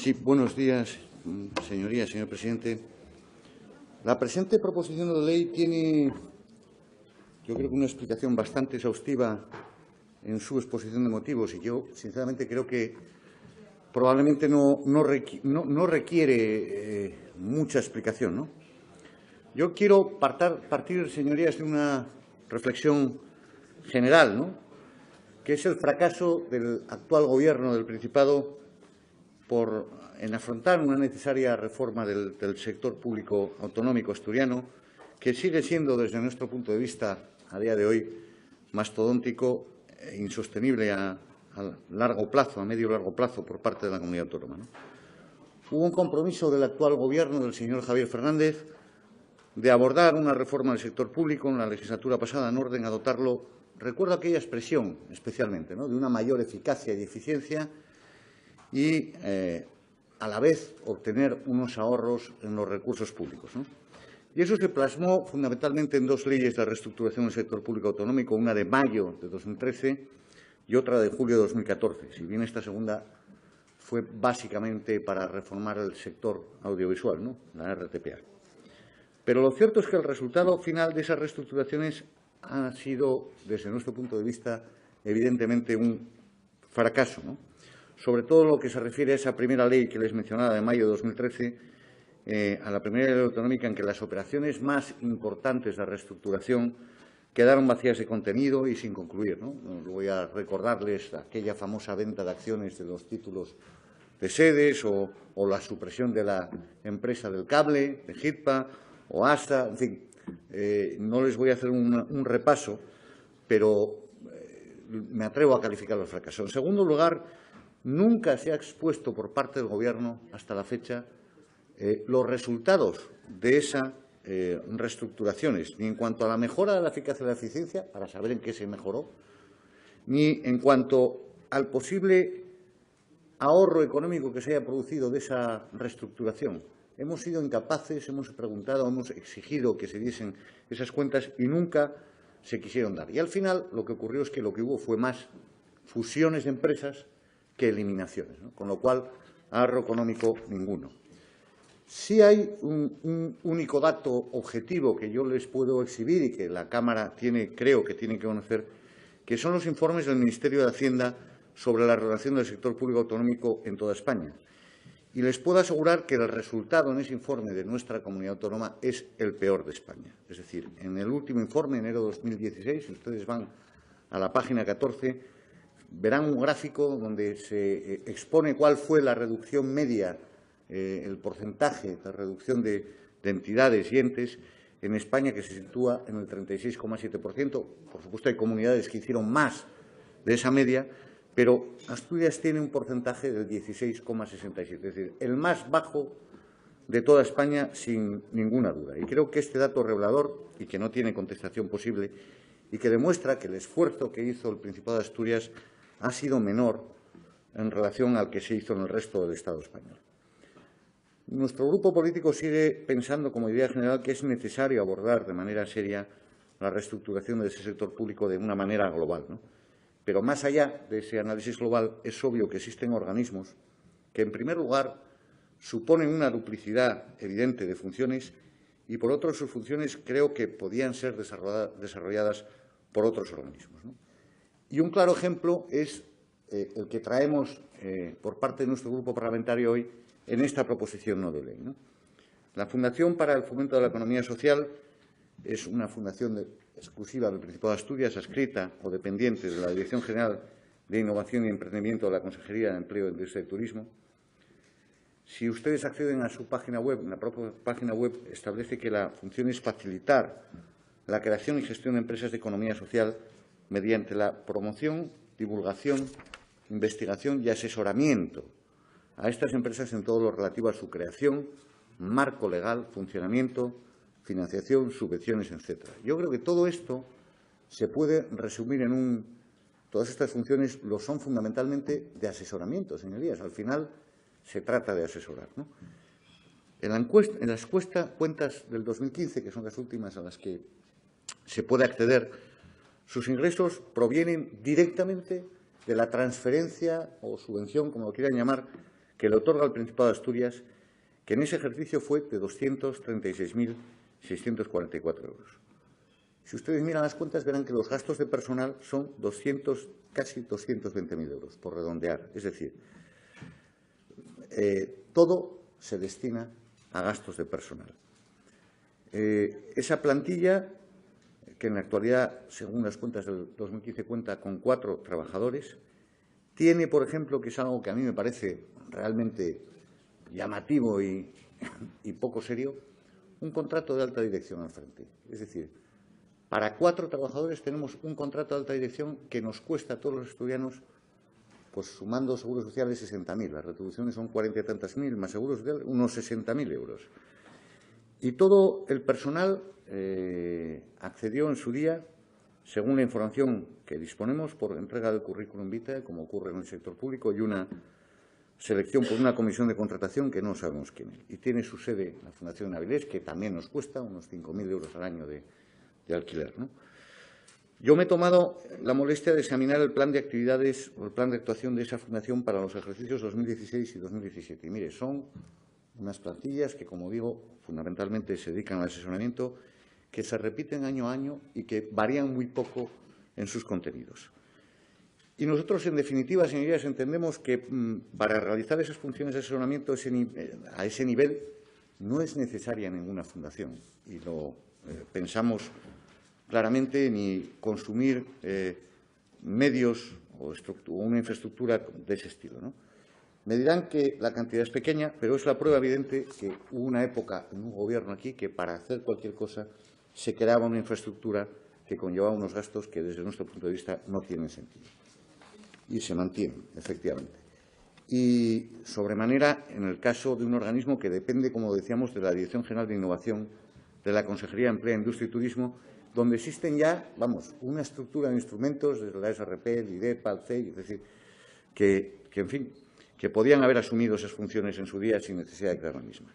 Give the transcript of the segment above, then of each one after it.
Sí, buenos días, señorías, señor presidente. La presente proposición de ley tiene, yo creo que una explicación bastante exhaustiva en su exposición de motivos y yo, sinceramente, creo que probablemente no requiere mucha explicación, ¿no? Yo quiero partir, señorías, de una reflexión general, ¿no?, que es el fracaso del actual Gobierno del Principado en afrontar una necesaria reforma del sector público autonómico asturiano, que sigue siendo, desde nuestro punto de vista, a día de hoy, mastodóntico e insostenible a largo plazo, a medio y largo plazo, por parte de la comunidad autónoma, ¿no? Hubo un compromiso del actual Gobierno, del señor Javier Fernández, de abordar una reforma del sector público en la legislatura pasada en orden a dotarlo, recuerdo aquella expresión especialmente, ¿no?, de una mayor eficacia y eficiencia y, a la vez, obtener unos ahorros en los recursos públicos, ¿no? Y eso se plasmó fundamentalmente en dos leyes de reestructuración del sector público autonómico, una de mayo de 2013 y otra de julio de 2014, si bien esta segunda fue básicamente para reformar el sector audiovisual, ¿no?, la RTPA. Pero lo cierto es que el resultado final de esas reestructuraciones ha sido, desde nuestro punto de vista, evidentemente un fracaso, ¿no?, sobre todo lo que se refiere a esa primera ley que les mencionaba de mayo de 2013, a la primera ley autonómica, en que las operaciones más importantes de reestructuración quedaron vacías de contenido y sin concluir, ¿no? Voy a recordarles aquella famosa venta de acciones de los títulos de sedes o la supresión de la empresa del cable, de HITPA o ASA, en fin. No les voy a hacer un repaso, pero me atrevo a calificar los fracasos. En segundo lugar, nunca se ha expuesto por parte del Gobierno, hasta la fecha, los resultados de esas reestructuraciones, ni en cuanto a la mejora de la eficacia y la eficiencia, para saber en qué se mejoró, ni en cuanto al posible ahorro económico que se haya producido de esa reestructuración. Hemos sido incapaces, hemos preguntado, hemos exigido que se diesen esas cuentas y nunca se quisieron dar. Y al final lo que ocurrió es que lo que hubo fue más fusiones de empresas que eliminaciones, ¿no?, con lo cual ahorro económico ninguno. Sí hay un único dato objetivo que yo les puedo exhibir y que la Cámara creo que tiene que conocer, que son los informes del Ministerio de Hacienda sobre la relación del sector público autonómico en toda España. Y les puedo asegurar que el resultado en ese informe de nuestra comunidad autónoma es el peor de España. Es decir, en el último informe, enero de 2016, si ustedes van a la página 14, verán un gráfico donde se expone cuál fue la reducción media, el porcentaje de reducción de entidades y entes en España, que se sitúa en el 36,7%. Por supuesto, hay comunidades que hicieron más de esa media, pero Asturias tiene un porcentaje del 16,67%, es decir, el más bajo de toda España, sin ninguna duda. Y creo que este dato revelador, y que no tiene contestación posible, y que demuestra que el esfuerzo que hizo el Principado de Asturias ha sido menor en relación al que se hizo en el resto del Estado español. Nuestro grupo político sigue pensando, como idea general, que es necesario abordar de manera seria la reestructuración de ese sector público de una manera global, ¿no? Pero más allá de ese análisis global, es obvio que existen organismos que, en primer lugar, suponen una duplicidad evidente de funciones y, por otro, sus funciones creo que podían ser desarrolladas por otros organismos, ¿no? Y un claro ejemplo es el que traemos por parte de nuestro grupo parlamentario hoy en esta proposición no de ley, ¿no? La Fundación para el Fomento de la Economía Social es una fundación exclusiva del Principado de Asturias, adscrita o dependiente de la Dirección General de Innovación y Emprendimiento de la Consejería de Empleo, Industria y Turismo. Si ustedes acceden a su página web, en la propia página web establece que la función es facilitar la creación y gestión de empresas de economía social mediante la promoción, divulgación, investigación y asesoramiento a estas empresas en todo lo relativo a su creación, marco legal, funcionamiento, financiación, subvenciones, etcétera. Yo creo que todo esto se puede resumir en todas estas funciones lo son fundamentalmente de asesoramiento, señorías. Al final se trata de asesorar, ¿no? En las cuentas del 2015, que son las últimas a las que se puede acceder, sus ingresos provienen directamente de la transferencia o subvención, como lo quieran llamar, que le otorga el Principado de Asturias, que en ese ejercicio fue de 236.644 euros. Si ustedes miran las cuentas, verán que los gastos de personal son casi 220.000 euros, por redondear. Es decir, todo se destina a gastos de personal. Esa plantilla, que en la actualidad, según las cuentas del 2015, cuenta con 4 trabajadores, tiene, por ejemplo, que es algo que a mí me parece realmente llamativo y poco serio, un contrato de alta dirección al frente. Es decir, para 4 trabajadores tenemos un contrato de alta dirección que nos cuesta a todos los asturianos, pues sumando seguros sociales, 60.000. Las retribuciones son 40 y tantas mil, más seguros sociales, unos 60.000 euros. Y todo el personal accedió en su día, según la información que disponemos, por entrega del currículum vitae, como ocurre en el sector público, y una selección por una comisión de contratación que no sabemos quién es. Y tiene su sede en la Fundación Avilés, que también nos cuesta unos 5.000 euros al año de alquiler, ¿no? Yo me he tomado la molestia de examinar el plan de actividades o el plan de actuación de esa fundación para los ejercicios 2016 y 2017. Y mire, son unas plantillas que, como digo, fundamentalmente se dedican al asesoramiento, que se repiten año a año y que varían muy poco en sus contenidos. Y nosotros, en definitiva, señorías, entendemos que para realizar esas funciones de asesoramiento a ese nivel no es necesaria ninguna fundación. Y lo pensamos claramente, ni consumir medios o una infraestructura de ese estilo, ¿no? Me dirán que la cantidad es pequeña, pero es la prueba evidente que hubo una época en un gobierno aquí que para hacer cualquier cosa se creaba una infraestructura que conllevaba unos gastos que, desde nuestro punto de vista, no tienen sentido. Y se mantienen, efectivamente. Y, sobremanera, en el caso de un organismo que depende, como decíamos, de la Dirección General de Innovación, de la Consejería de Empleo, Industria y Turismo, donde existen ya, una estructura de instrumentos, desde la SRP, el IDEPA, el CEI, es decir, en fin, que podían haber asumido esas funciones en su día sin necesidad de crear la misma.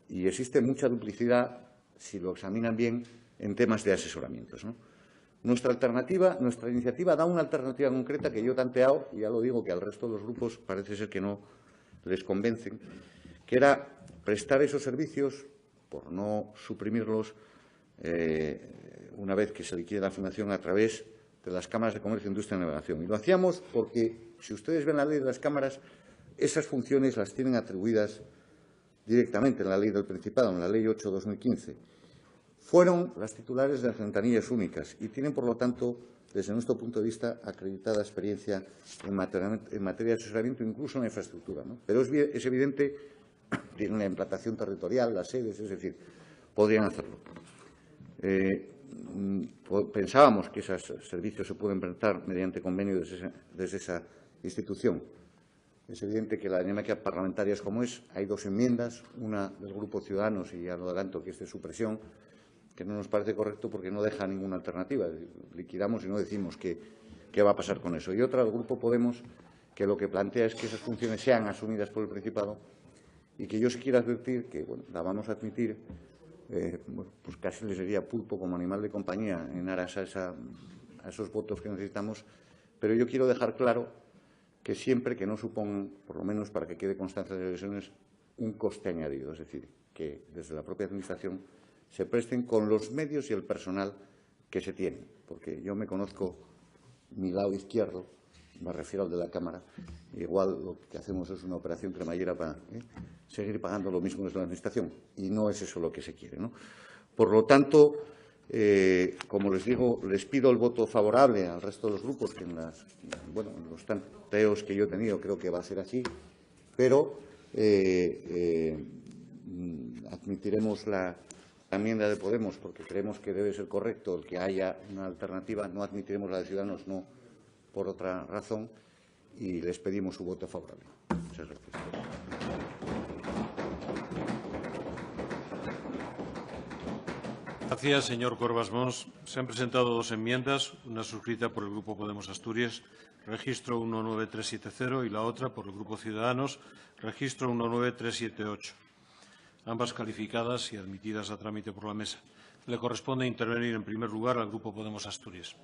Y existe mucha duplicidad, si lo examinan bien, en temas de asesoramientos, ¿no? Nuestra iniciativa da una alternativa concreta que yo he tanteado, y ya lo digo, que al resto de los grupos parece ser que no les convencen, que era prestar esos servicios, por no suprimirlos, una vez que se liquide la fundación, a través de las cámaras de comercio, industria y navegación. Y lo hacíamos porque, si ustedes ven la ley de las cámaras, esas funciones las tienen atribuidas directamente en la ley del Principado, en la Ley 8/2015. Fueron las titulares de las ventanillas únicas y tienen, por lo tanto, desde nuestro punto de vista, acreditada experiencia en materia de asesoramiento, incluso en la infraestructura, ¿no? Pero es evidente, tienen la implantación territorial, las sedes, es decir, podrían hacerlo. Pensábamos que esos servicios se pueden prestar mediante convenio desde esa institución. Es evidente que la dinámica parlamentaria es como es. Hay 2 enmiendas, una del Grupo Ciudadanos, y ya lo adelanto que es de supresión, que no nos parece correcto porque no deja ninguna alternativa. Liquidamos y no decimos qué va a pasar con eso. Y otra del Grupo Podemos, que lo que plantea es que esas funciones sean asumidas por el Principado y que yo sí quiero advertir que, la vamos a admitir, pues casi les diría pulpo como animal de compañía en aras a esos votos que necesitamos, pero yo quiero dejar claro que siempre que no supongan, por lo menos para que quede constancia de las decisiones, un coste añadido, es decir, que desde la propia Administración se presten con los medios y el personal que se tiene, porque yo me conozco mi lado izquierdo, me refiero al de la Cámara, igual lo que hacemos es una operación cremallera para seguir pagando lo mismo desde la Administración, y no es eso lo que se quiere, ¿no? Por lo tanto, como les digo, les pido el voto favorable al resto de los grupos, que en los tanteos que yo he tenido creo que va a ser así, pero admitiremos la enmienda de Podemos porque creemos que debe ser correcto el que haya una alternativa, no admitiremos la de Ciudadanos, no por otra razón, y les pedimos su voto favorable. Muchas gracias. Gracias, señor Corbas Mons. Se han presentado 2 enmiendas, una suscrita por el Grupo Podemos Asturias, registro 19370, y la otra por el Grupo Ciudadanos, registro 19378. Ambas calificadas y admitidas a trámite por la Mesa. Le corresponde intervenir en primer lugar al Grupo Podemos Asturias.